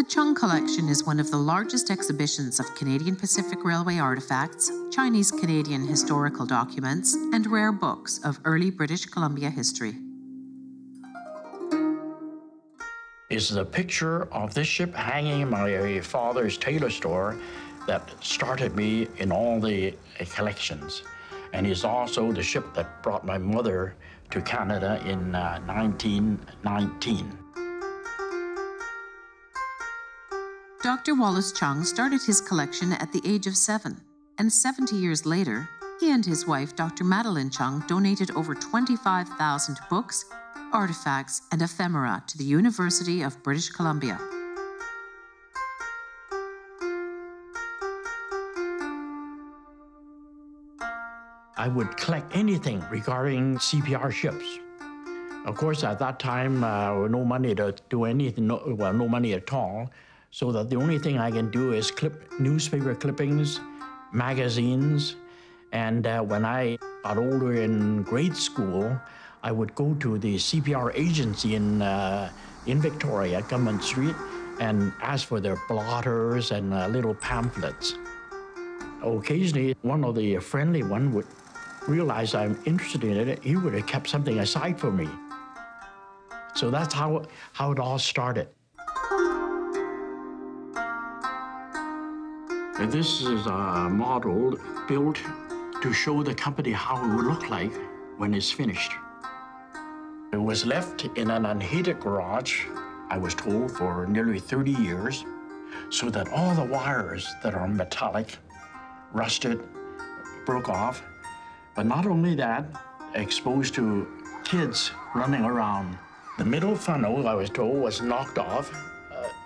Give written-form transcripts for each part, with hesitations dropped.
The Chung Collection is one of the largest exhibitions of Canadian Pacific Railway artifacts, Chinese-Canadian historical documents, and rare books of early British Columbia history. Is the picture of this ship hanging in my father's tailor store that started me in all the collections. And it's also the ship that brought my mother to Canada in 1919. Dr. Wallace Chung started his collection at the age of 7, and 70 years later, he and his wife, Dr. Madeline Chung, donated over 25,000 books, artifacts, and ephemera to the University of British Columbia. I would collect anything regarding CPR ships. Of course, at that time, no money to do anything, no money at all. So that the only thing I can do is clip newspaper clippings, magazines, and when I got older in grade school, I would go to the CPR agency in Victoria, Government Street, and ask for their blotters and little pamphlets. Occasionally, one of the friendly ones would realize I'm interested in it. He would have kept something aside for me. So that's how it all started. This is a model built to show the company how it would look like when it's finished. It was left in an unheated garage, I was told, for nearly 30 years, so that all the wires that are metallic, rusted, broke off. But not only that, exposed to kids running around. The middle funnel, I was told, was knocked off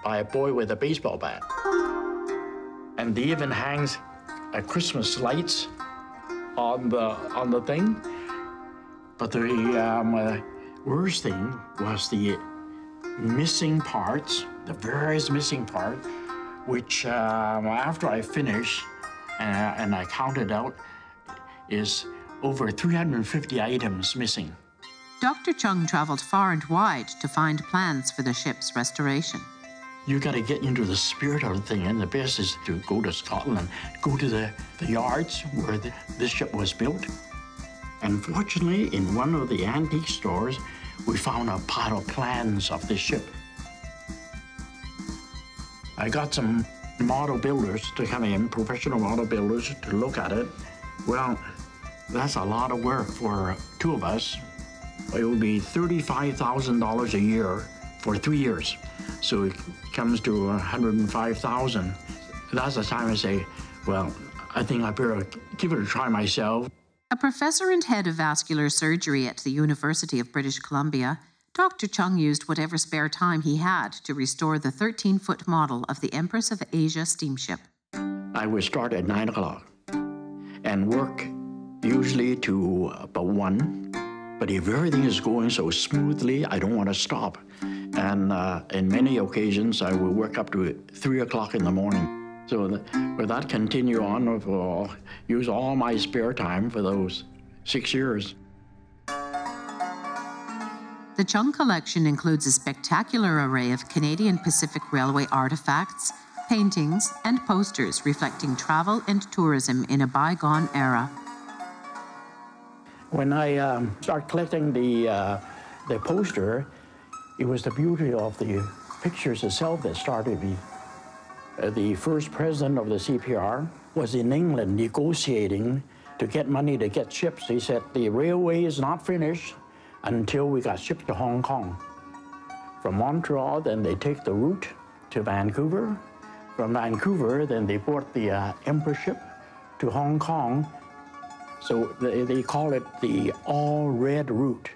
by a boy with a baseball bat. And they even hangs Christmas lights on the thing. But the worst thing was the missing parts, the various missing parts, which after I finished and I counted out, is over 350 items missing. Dr. Chung traveled far and wide to find plans for the ship's restoration. You got to get into the spirit of the thing, and the best is to go to Scotland, go to the yards where this ship was built. And fortunately, in one of the antique stores, we found a pile of plans of this ship. I got some model builders to come in, professional model builders, to look at it. Well, that's a lot of work for two of us. It would be $35,000 a year for 3 years. So it comes to $105,000. That's the time I say, well, I think I better give it a try myself. A professor and head of vascular surgery at the University of British Columbia, Dr. Chung used whatever spare time he had to restore the 13-foot model of the Empress of Asia steamship. I would start at 9 o'clock and work usually to about 1. But if everything is going so smoothly, I don't want to stop. And in many occasions, I will work up to 3 o'clock in the morning. So with that continue on, I'll use all my spare time for those 6 years. The Chung Collection includes a spectacular array of Canadian Pacific Railway artifacts, paintings, and posters reflecting travel and tourism in a bygone era. When I started collecting the poster, it was the beauty of the pictures itself that started me. The first president of the CPR was in England negotiating to get money to get ships. He said, the railway is not finished until we got shipped to Hong Kong. From Montreal, then they take the route to Vancouver. From Vancouver, then they brought the Empress ship to Hong Kong. So they call it the all-red route.